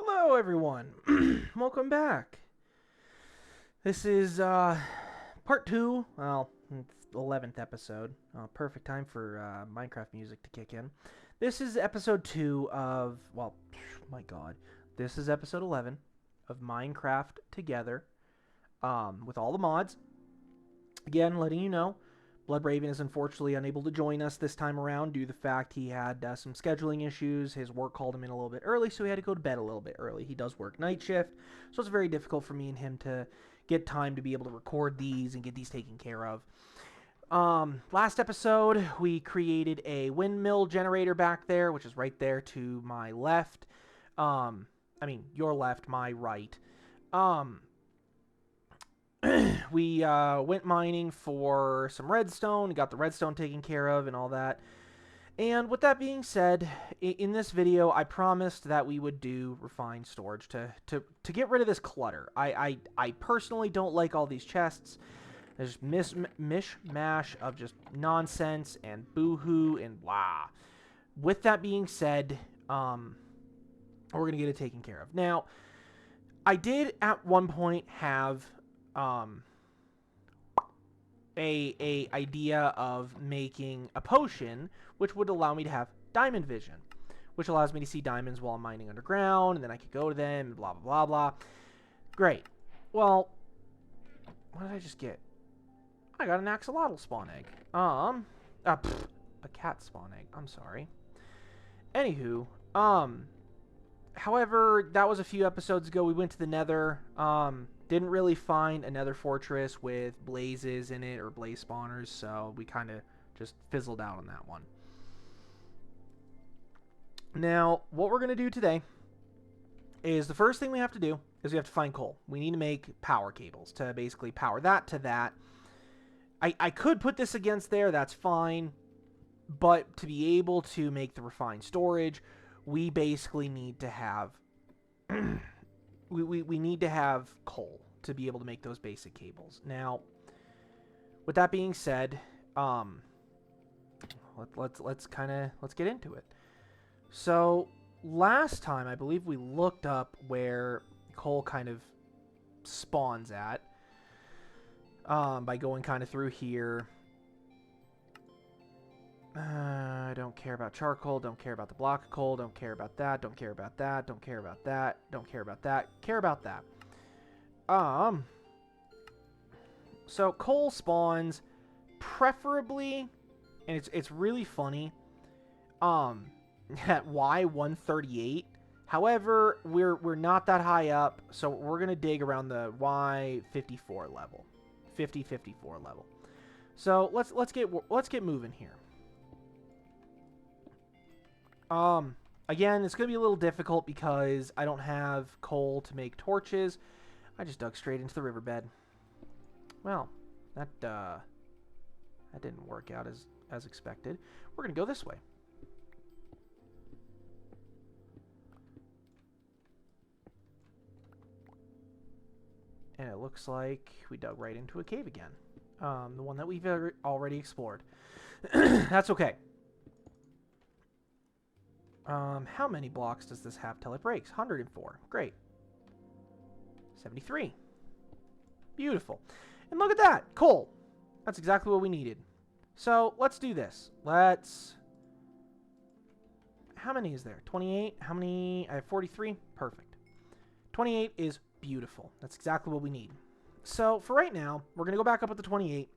Hello, everyone. Welcome back. This is part two. Well, it's the 11th episode. Perfect time for Minecraft music to kick in. This is episode two of, well, my god. This is episode 11 of Minecraft Together with all the mods. Again, letting you know, Bloodraven is unfortunately unable to join us this time around due to the fact he had some scheduling issues. His work called him in a little bit early, so he had to go to bed a little bit early. He does work night shift, so it's very difficult for me and him to get time to be able to record these and get these taken care of. Last episode, we created a windmill generator back there, which is right there to my left. Your left, my right. We went mining for some redstone, got the redstone taken care of and all that. And with that being said, in this video, I promised that we would do refined storage to get rid of this clutter. I personally don't like all these chests. There's mishmash of just nonsense and boohoo and blah. With that being said, we're going to get it taken care of. Now, I did at one point have a idea of making a potion which would allow me to have diamond vision, which allows me to see diamonds while I'm mining underground, and then I could go to them and blah blah blah blah. Great. Well, what did I just get? I got an axolotl spawn egg. A cat spawn egg. I'm sorry. Anywho, however, that was a few episodes ago. We went to the Nether. Didn't really find another fortress with blazes in it or blaze spawners, so we kind of just fizzled out on that one. Now, what we're going to do today is the first thing we have to do is we have to find coal. We need to make power cables to basically power that to that. I could put this against there, that's fine, but to be able to make the refined storage, we basically need to have we need to have coal to be able to make those basic cables. Now, with that being said, let's get into it. So last time I believe we looked up where coal kind of spawns at by going kind of through here. I don't care about charcoal, don't care about the block of coal, don't care about that, don't care about that, don't care about that, don't care about that, care about that. So coal spawns preferably, and it's really funny, at Y138. However, we're not that high up, so we're going to dig around the Y54 level. 54 level. So let's get moving here. Again, it's going to be a little difficult because I don't have coal to make torches. I just dug straight into the riverbed. Well, that didn't work out as expected. We're going to go this way. And it looks like we dug right into a cave again. The one that we've already explored. That's okay. How many blocks does this have till it breaks? 104. Great. 73. Beautiful. And look at that. Coal. That's exactly what we needed. So, let's do this. How many is there? 28? How many? I have 43. Perfect. 28 is beautiful. That's exactly what we need. So, for right now, we're going to go back up with the 28.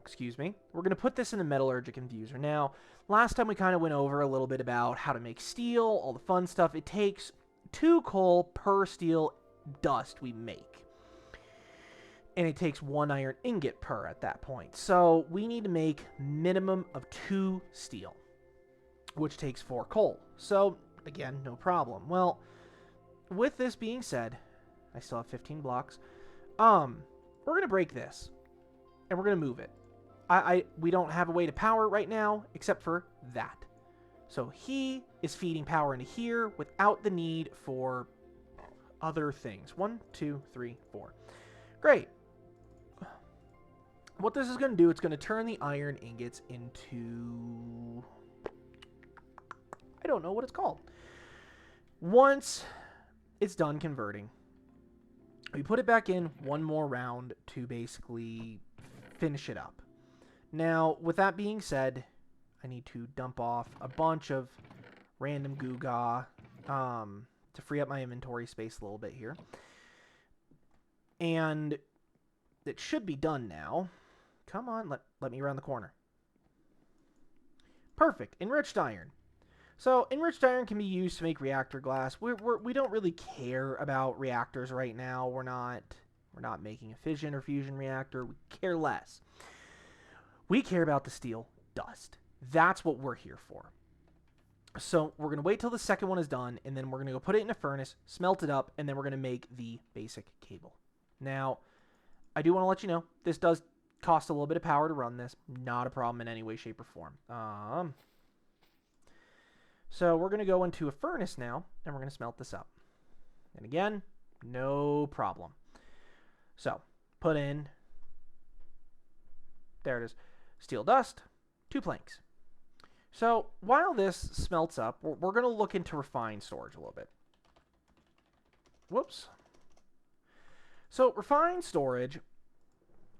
Excuse me. We're going to put this in the metallurgic infuser. Now, last time we kind of went over a little bit about how to make steel, all the fun stuff. It takes 2 coal per steel dust we make. And it takes 1 iron ingot per at that point. So, we need to make minimum of 2 steel, which takes 4 coal. So, again, no problem. Well, with this being said, I still have 15 blocks. We're going to break this. And we're going to move it. We don't have a way to power it right now, except for that. So he is feeding power into here without the need for other things. 1, 2, 3, 4. Great. What this is going to do, it's going to turn the iron ingots into... I don't know what it's called. Once it's done converting, we put it back in one more round to basically finish it up. Now, with that being said, I need to dump off a bunch of random goo gaw to free up my inventory space a little bit here. And it should be done now. Come on, let me around the corner. Perfect. Enriched iron. So enriched iron can be used to make reactor glass. We don't really care about reactors right now. We're not making a fission or fusion reactor. We care less. We care about the steel dust. That's what we're here for. So we're going to wait till the second one is done, and then we're going to go put it in a furnace, smelt it up, and then we're going to make the basic cable. Now, I do want to let you know, this does cost a little bit of power to run this. Not a problem in any way, shape, or form. So we're going to go into a furnace now, and we're going to smelt this up. And again, no problem. So, put in, there it is, steel dust, 2 planks. So, while this smelts up, we're going to look into refined storage a little bit. Whoops. So, refined storage,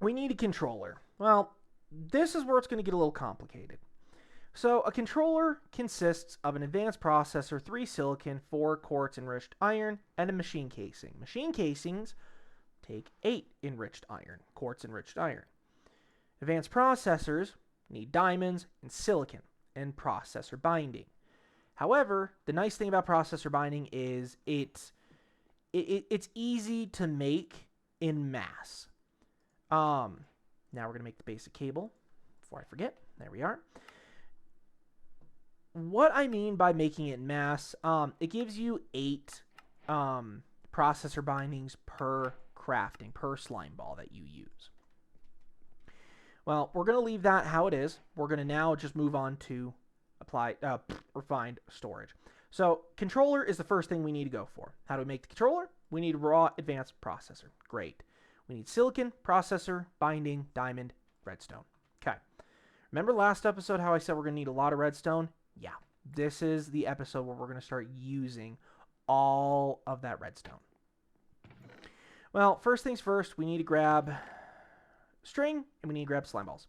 we need a controller. Well, this is where it's going to get a little complicated. So, a controller consists of an advanced processor, 3 silicon, 4 quartz enriched iron, and a machine casing. Machine casings take 8 enriched iron, quartz enriched iron. Advanced processors need diamonds and silicon and processor binding. However, the nice thing about processor binding is it's easy to make in mass. Now we're going to make the basic cable before I forget. There we are. What I mean by making it in mass, it gives you 8 processor bindings per crafting, per slime ball that you use. Well, we're going to leave that how it is. We're going to now just move on to refined storage. So controller is the first thing we need to go for. How do we make the controller? We need a raw advanced processor. Great. We need silicon, processor, binding, diamond, redstone. Okay. Remember last episode how I said we're going to need a lot of redstone? Yeah. This is the episode where we're going to start using all of that redstone. Well, first things first, we need to grab string, and we need to grab slime balls.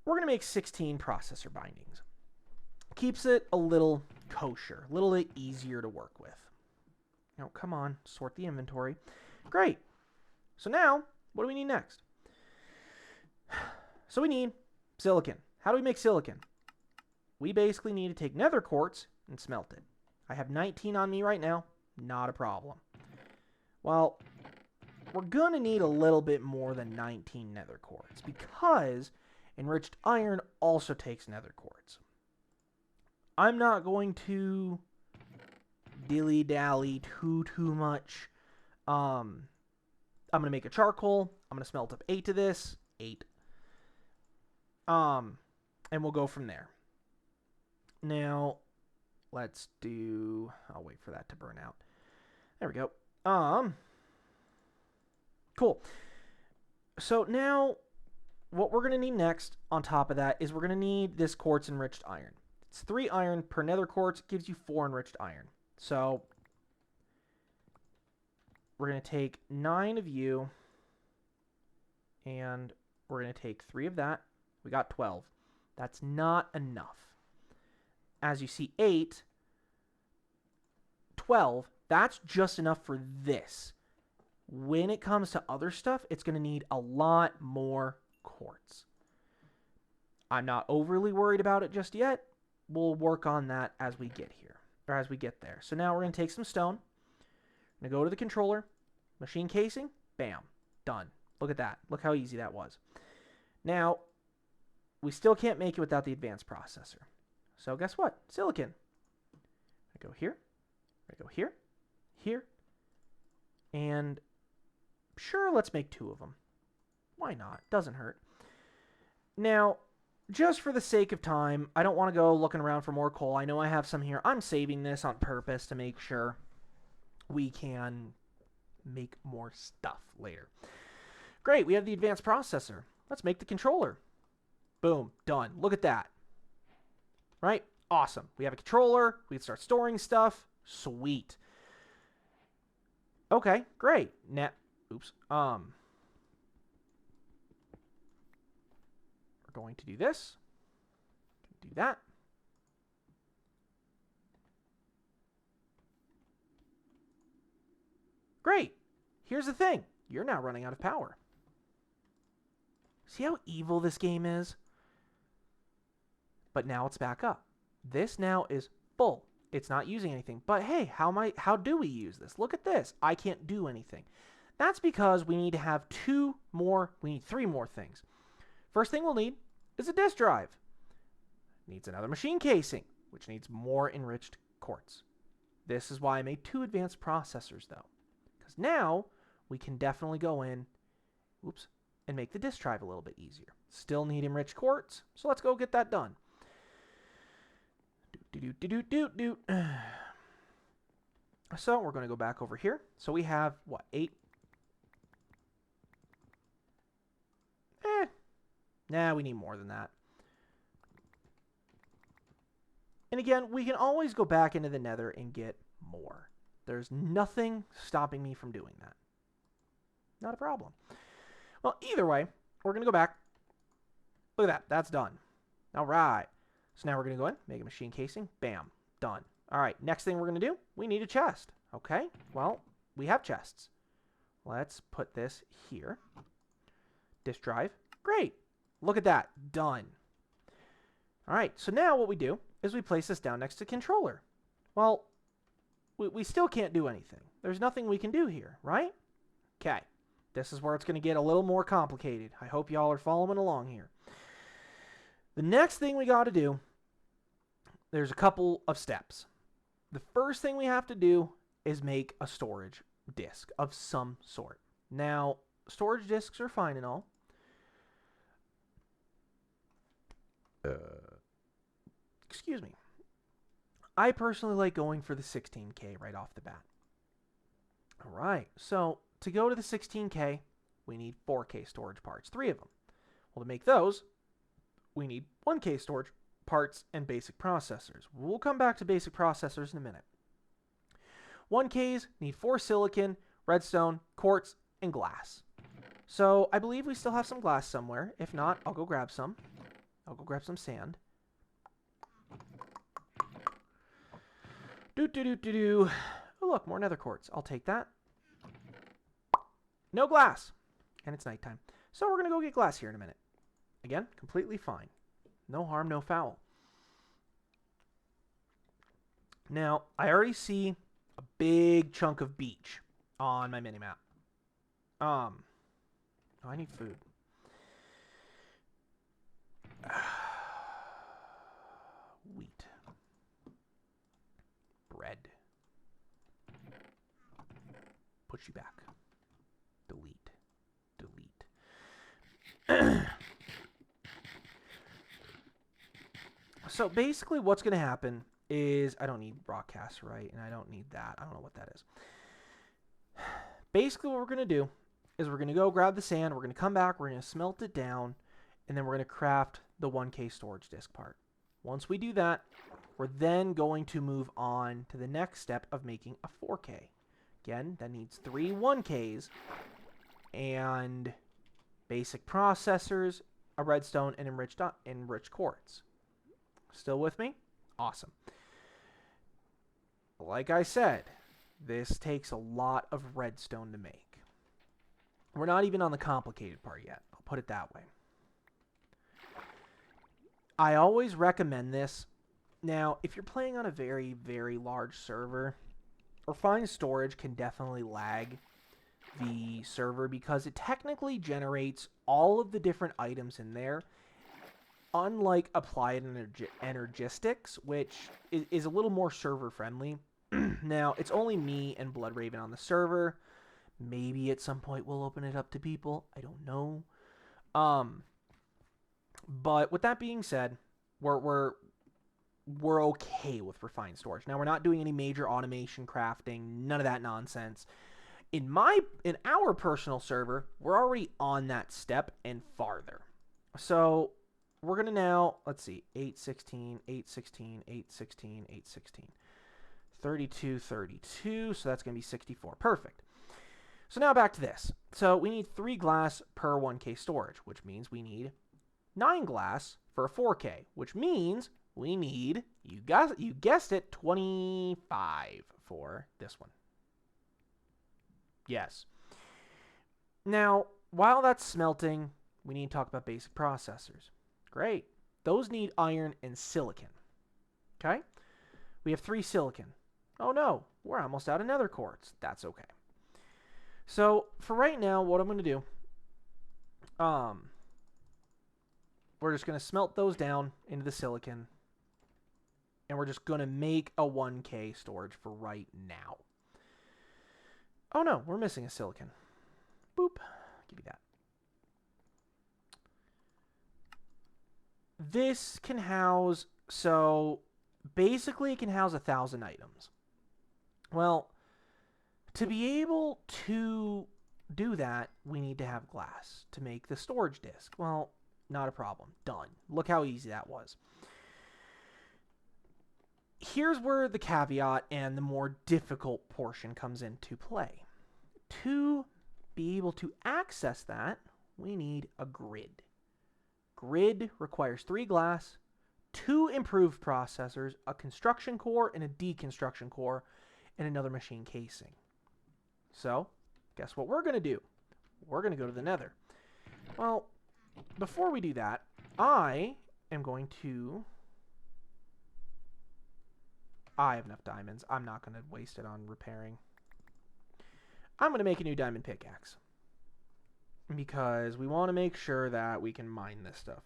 We're going to make 16 processor bindings. Keeps it a little kosher, a little bit easier to work with. Now, come on, sort the inventory. Great. So now, what do we need next? So we need silicon. How do we make silicon? We basically need to take nether quartz and smelt it. I have 19 on me right now. Not a problem. Well, we're going to need a little bit more than 19 nether quartz because enriched iron also takes nether quartz. I'm not going to dilly-dally too much. I'm going to make a charcoal. I'm going to smelt up 8 of this. 8. And we'll go from there. Now, let's do... I'll wait for that to burn out. There we go. Cool. So now, what we're going to need next on top of that is we're going to need this quartz enriched iron. It's 3 iron per nether quartz. It gives you 4 enriched iron. So, we're going to take 9 of you, and we're going to take 3 of that. We got 12. That's not enough. As you see, 8, 12, that's just enough for this. When it comes to other stuff, it's going to need a lot more quartz. I'm not overly worried about it just yet. We'll work on that as we get here, or as we get there. So now we're going to take some stone. I'm going to go to the controller, machine casing, bam, done. Look at that. Look how easy that was. Now, we still can't make it without the advanced processor. So guess what? Silicon. I go here, I go here, here, and sure, let's make 2 of them. Why not? Doesn't hurt. Now, just for the sake of time, I don't want to go looking around for more coal. I know I have some here. I'm saving this on purpose to make sure we can make more stuff later. Great, we have the advanced processor. Let's make the controller. Boom, done. Look at that. Right? Awesome. We have a controller. We can start storing stuff. Sweet. Okay, great. Now, oops. We're going to do this. Do that. Great. Here's the thing. You're now running out of power. See how evil this game is? But now it's back up. This now is full. It's not using anything. But hey, how do we use this? Look at this. I can't do anything. That's because we need to have three more things. First thing we'll need is a disk drive. Needs another machine casing, which needs more enriched quartz. This is why I made 2 advanced processors though. Because now we can definitely go in, and make the disk drive a little bit easier. Still need enriched quartz, so let's go get that done. So we're going to go back over here. So we have, what, 8? Nah, we need more than that. And again, we can always go back into the Nether and get more. There's nothing stopping me from doing that. Not a problem. Well, either way, we're going to go back. Look at that. That's done. All right. So now we're going to go in, make a machine casing. Bam. Done. All right. Next thing we're going to do, we need a chest. Okay. Well, we have chests. Let's put this here. Disk drive. Great. Look at that. Done. All right. So now what we do is we place this down next to controller. Well, we still can't do anything. There's nothing we can do here, right? Okay. This is where it's going to get a little more complicated. I hope y'all are following along here. The next thing we got to do, there's a couple of steps. The first thing we have to do is make a storage disk of some sort. Now, storage disks are fine and all. Excuse me. I personally like going for the 16K right off the bat. All right, so to go to the 16K, we need 4K storage parts, 3 of them. Well, to make those, we need 1K storage parts and basic processors. We'll come back to basic processors in a minute. 1Ks need 4 silicon, redstone, quartz, and glass. So I believe we still have some glass somewhere. If not, I'll go grab some. I'll go grab some sand. Oh, look, more nether quartz. I'll take that. No glass. And it's nighttime. So we're going to go get glass here in a minute. Again, completely fine. No harm, no foul. Now, I already see a big chunk of beach on my minimap. Oh, I need food. Wheat. Bread. Push you back. Delete. Delete. So basically what's going to happen is I don't need broadcast, right? And I don't need that. I don't know what that is. Basically what we're going to do is we're going to go grab the sand. We're going to come back. We're going to smelt it down. And then we're going to craft the 1K storage disk part. Once we do that, we're then going to move on to the next step of making a 4K. Again, that needs 3 1Ks and basic processors, a redstone, and enriched quartz. Still with me? Awesome. Like I said, this takes a lot of redstone to make. We're not even on the complicated part yet. I'll put it that way. I always recommend this. Now, if you're playing on a very, very large server, refined storage can definitely lag the server because it technically generates all of the different items in there, unlike Applied Energistics, which is a little more server friendly. Now, it's only me and Bloodraven on the server. Maybe at some point we'll open it up to people. I don't know. But with that being said, we're okay with refined storage. Now, we're not doing any major automation crafting, none of that nonsense. In our personal server, we're already on that step and farther. So we're going to now, let's see, 8, 16, 8, 16, 8, 16, 8, 16. 32, 32, so that's going to be 64. Perfect. So now back to this. So we need 3 glass per 1K storage, which means we need 9 glass for a 4K, which means we need, you guessed it, 25 for this one. Yes. Now, while that's smelting, we need to talk about basic processors. Great. Those need iron and silicon. Okay? We have 3 silicon. Oh no, we're almost out of nether quartz. That's okay. So for right now, what I'm going to do, we're just going to smelt those down into the silicon, and we're just going to make a 1K storage for right now. Oh no, we're missing a silicon. Boop. Give me that. This can house, so basically it can house 1,000 items. Well, to be able to do that, we need to have glass to make the storage disk. Well, not a problem. Done. Look how easy that was. Here's where the caveat and the more difficult portion comes into play. To be able to access that, we need a grid. Grid requires 3 glass, 2 improved processors, a construction core and a deconstruction core, and another machine casing. So, guess what we're going to do? We're going to go to the nether. Well, before we do that, I am going to... I have enough diamonds. I'm not going to waste it on repairing. I'm going to make a new diamond pickaxe. Because we want to make sure that we can mine this stuff.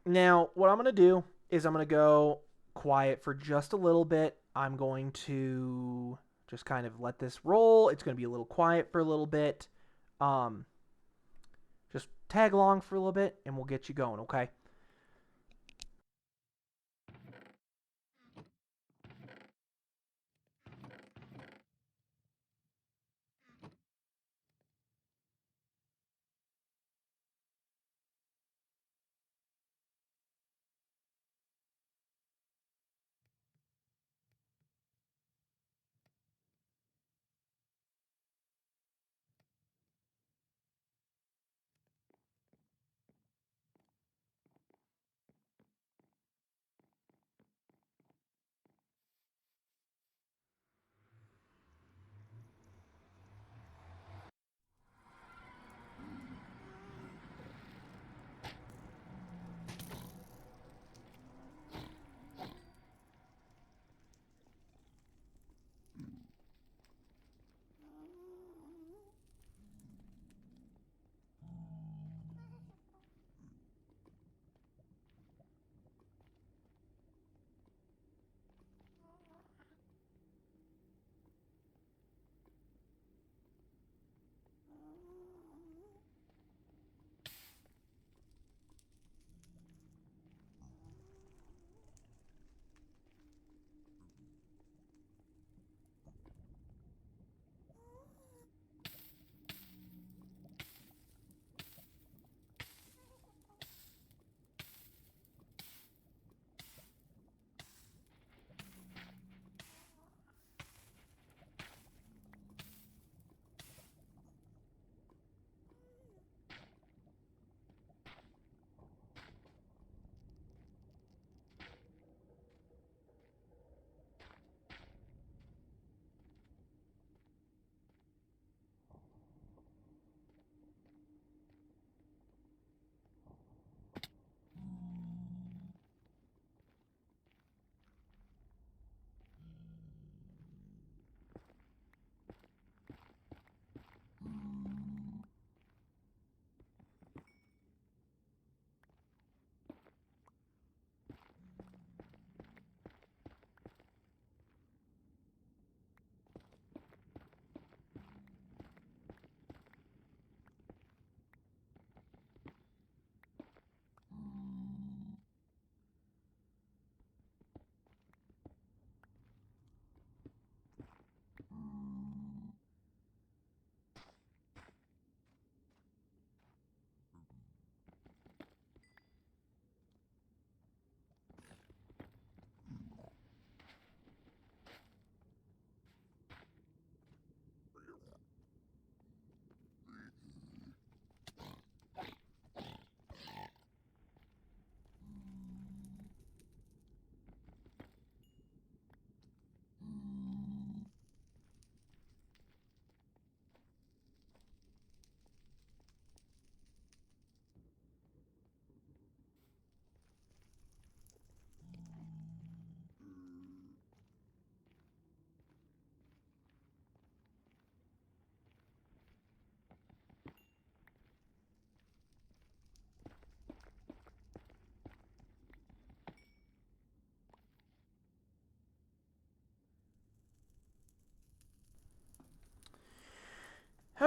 Now, what I'm going to do is I'm going to go quiet for just a little bit. I'm going to just kind of let this roll. It's going to be a little quiet for a little bit. Just tag along for a little bit, and we'll get you going, okay?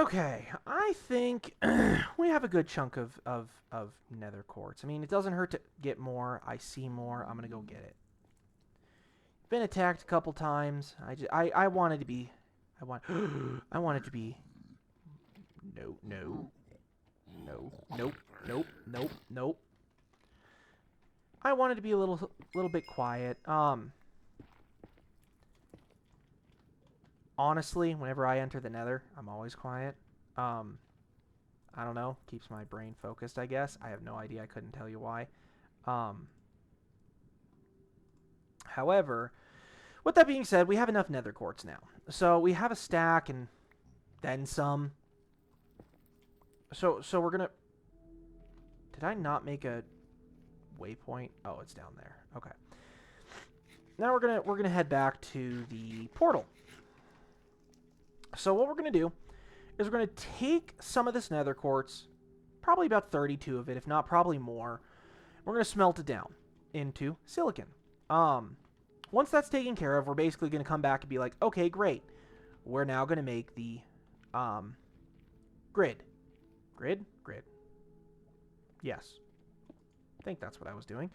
Okay, I think we have a good chunk of nether quartz. I mean, it doesn't hurt to get more. I see more. I'm gonna go get it. Been attacked a couple times. I wanted to be. I wanted to be. No, no, no, nope, nope, nope, nope. I wanted to be a little bit quiet. Honestly, whenever I enter the nether, I'm always quiet. I don't know. Keeps my brain focused, I guess. I have no idea. I couldn't tell you why. However, with that being said, we have enough nether quartz now. So we have a stack and then some. So we're gonna... Did I not make a waypoint? Oh, it's down there. Okay. Now we're gonna head back to the portal. So what we're gonna do is we're gonna take some of this nether quartz, probably about 32 of it, if not probably more. We're gonna smelt it down into silicon. Once that's taken care of, we're basically gonna come back and be like, okay, great. We're now gonna make the grid. Grid? Yes. I think that's what I was doing.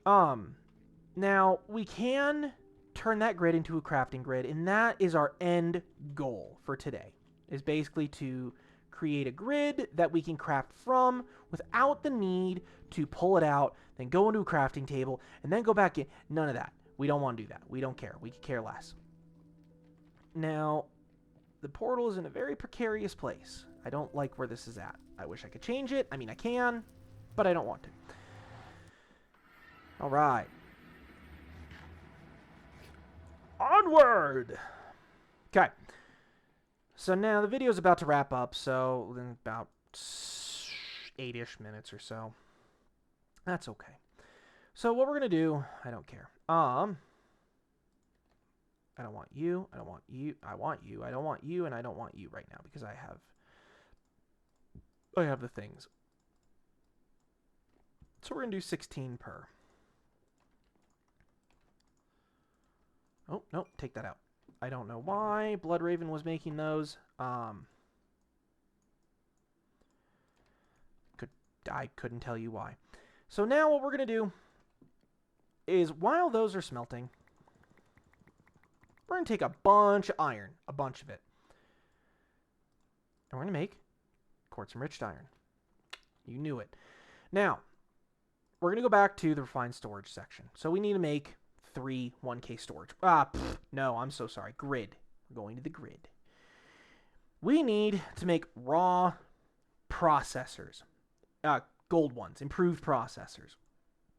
Now, we can turn that grid into a crafting grid, and that is our end goal for today, is basically to create a grid that we can craft from without the need to pull it out, then go into a crafting table, and then go back in. None of that. We don't want to do that. We don't care. We could care less. Now, the portal is in a very precarious place. I don't like where this is at. I wish I could change it. I mean, I can, but I don't want to. All right. Onward! Okay. So now the video is about to wrap up, so in about 8-ish minutes or so. That's okay. So what we're going to do, I don't care. I don't want you, I don't want you, I want you, I don't want you, and I don't want you right now because I have the things. So we're going to do 16 per. Oh, no, take that out. I don't know why Bloodraven was making those. I couldn't tell you why. So now what we're going to do is while those are smelting, we're going to take a bunch of iron, a bunch of it. And we're going to make quartz enriched iron. You knew it. Now, we're going to go back to the refined storage section. So we need to make 3 1K storage. No, I'm so sorry. Grid. We're going to the grid. We need to make raw processors. Gold ones. Improved processors.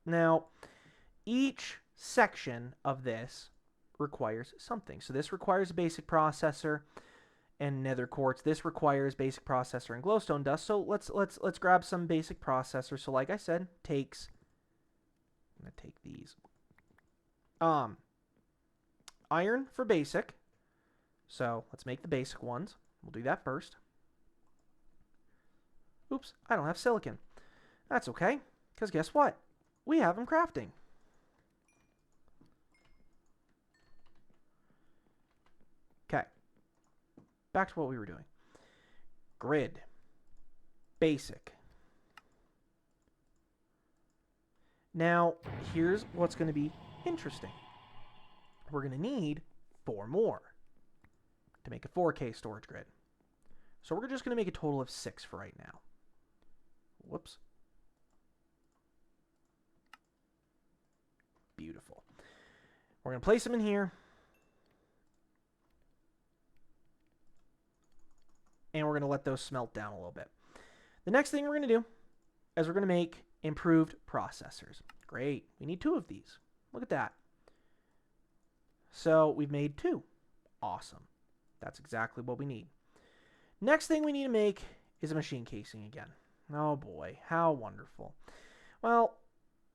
Now, each section of this requires something. So this requires a basic processor and nether quartz. This requires basic processor and glowstone dust. So let's grab some basic processors. So like I said, takes... I'm going to take these. Iron for basic. So let's make the basic ones. We'll do that first. Oops, I don't have silicon. That's okay, because guess what? We have them crafting. Okay. Back to what we were doing. Grid. Basic. Now, here's what's going to be interesting. We're going to need 4 more to make a 4K storage grid. So we're just going to make a total of 6 for right now. Whoops. Beautiful. We're going to place them in here. And we're going to let those smelt down a little bit. The next thing we're going to do is we're going to make improved processors. Great. We need 2 of these. Look at that. So we've made 2. Awesome. That's exactly what we need. Next thing we need to make is a machine casing again. Oh boy, how wonderful. Well,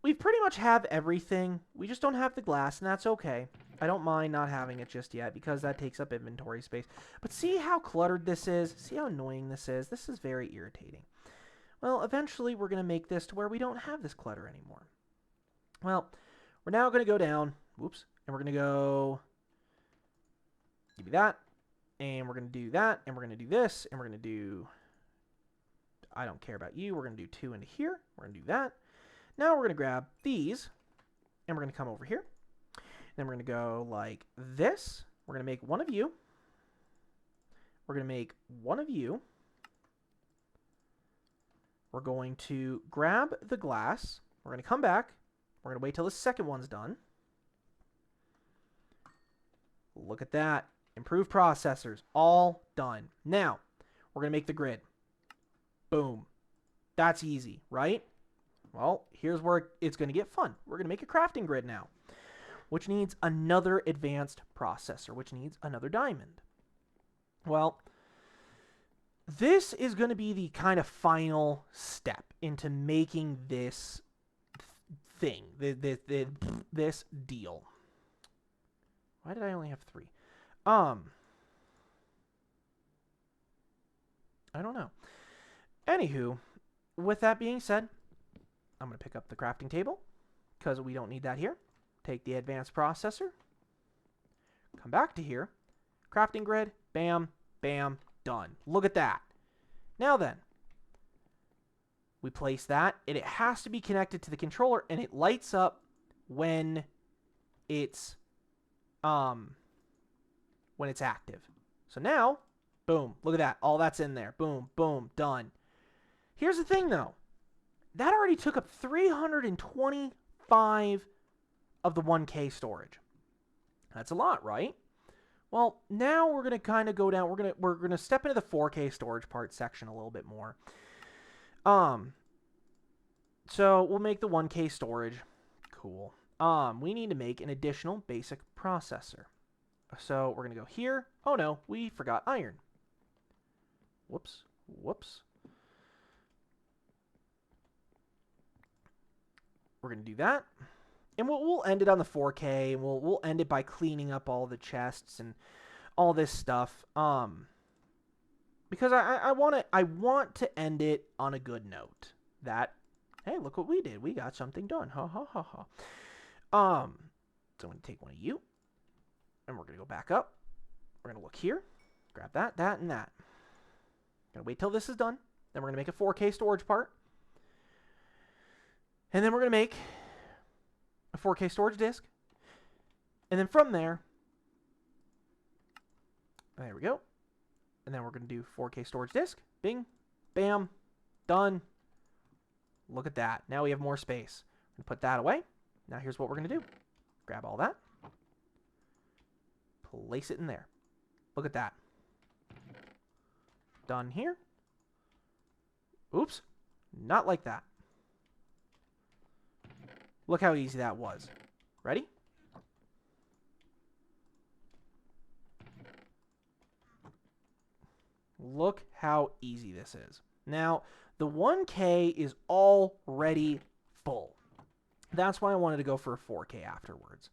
we pretty much have everything. We just don't have the glass, and that's okay. I don't mind not having it just yet because that takes up inventory space. But see how cluttered this is? See how annoying this is? This is very irritating. Well, eventually we're going to make this to where we don't have this clutter anymore. Well, we're now going to go down. Whoops. And we're going to go... Give me that. and we're going to do that, and we're going to do this, and we're going to do, I don't care about you, we're going to do 2 into here, we're going to do that. Now we're going to grab these, and we're going to come over here. Then we're going to go like this. We're going to make one of you. We're going to make one of you. We're going to grab the glass. We're going to come back. We're going to wait till the second one's done. Look at that. Improved processors. All done. Now, we're going to make the grid. Boom. That's easy, right? Well, here's where it's going to get fun. We're going to make a crafting grid now, which needs another advanced processor, which needs another diamond. Well, this is going to be the kind of final step into making this thing, this deal. Why did I only have 3? I don't know. Anywho, with that being said, I'm going to pick up the crafting table because we don't need that here. Take the advanced processor. Come back to here. Crafting grid. Bam, bam, done. Look at that. Now then, we place that, and it has to be connected to the controller, and it lights up when it's active. So now, boom, look at that. All that's in there. Boom, boom, done. Here's the thing, though. That already took up 325 of the 1K storage. That's a lot, right? Well, now we're going to kind of go down. We're going to step into the 4K storage part section a little bit more. So we'll make the 1K storage. Cool. We need to make an additional basic processor. So we're going to go here. Oh no, we forgot iron. Whoops. Whoops. We're going to do that. And we'll end it on the 4K, and we'll end it by cleaning up all the chests and all this stuff. Because I want to end it on a good note. That, hey, look what we did. We got something done. Ha ha ha ha. So I'm going to take one of you, and we're going to go back up. We're going to look here, grab that, that, and that. Gonna wait till this is done. Then we're going to make a 4K storage part. And then we're going to make a 4K storage disk. And then from there we go. And then we're going to do 4K storage disk. Bing, bam, done. Look at that. Now we have more space. We're going to put that away. Now here's what we're going to do. Grab all that. Place it in there. Look at that. Done here. Oops. Not like that. Look how easy that was. Ready? Look how easy this is. Now, the 1K is already full. That's why I wanted to go for a 4K afterwards.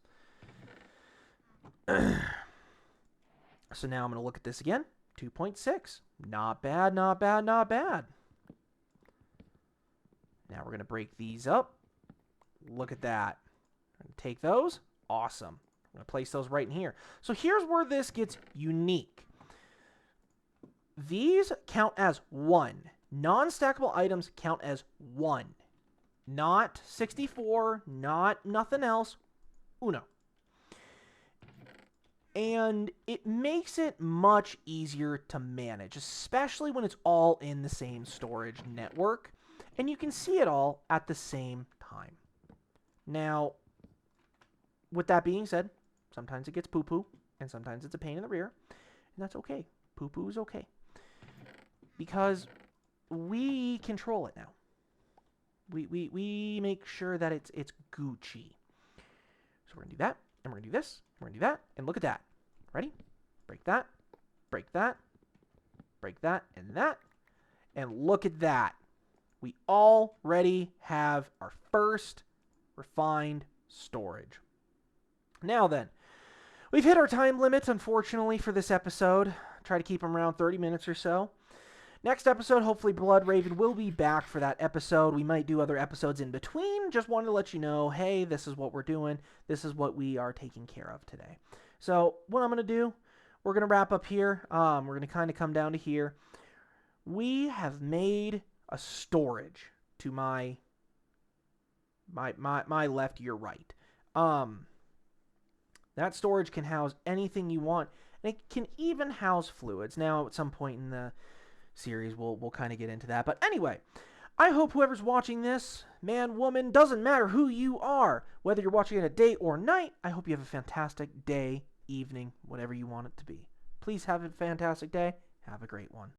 So now I'm going to look at this again. 2.6. Not bad, not bad, not bad. Now we're going to break these up. Look at that. Take those. Awesome. I'm going to place those right in here. So here's where this gets unique. These count as 1. Non-stackable items count as 1. Not 64, not nothing else. Uno. And it makes it much easier to manage, especially when it's all in the same storage network. And you can see it all at the same time. Now, with that being said, sometimes it gets poo-poo, and sometimes it's a pain in the rear. And that's okay. Poo-poo is okay. Because we control it now. We make sure that it's Gucci. So we're going to do that, and we're going to do this, and we're going to do that, and look at that. Ready? Break that, break that, break that, and that. And look at that. We already have our first refined storage. Now then, we've hit our time limit, unfortunately, for this episode. Try to keep them around 30 minutes or so. Next episode, hopefully Blood Raven will be back for that episode. We might do other episodes in between. Just wanted to let you know, hey, this is what we're doing. This is what we are taking care of today. So what I'm going to do, we're going to wrap up here. We're going to kind of come down to here. We have made a storage to my left, your right. That storage can house anything you want, and it can even house fluids. Now, at some point in the series, we'll kind of get into that. But anyway, I hope whoever's watching this, man, woman, doesn't matter who you are, whether you're watching it at day or night, I hope you have a fantastic day, evening, whatever you want it to be. Please have a fantastic day. Have a great one.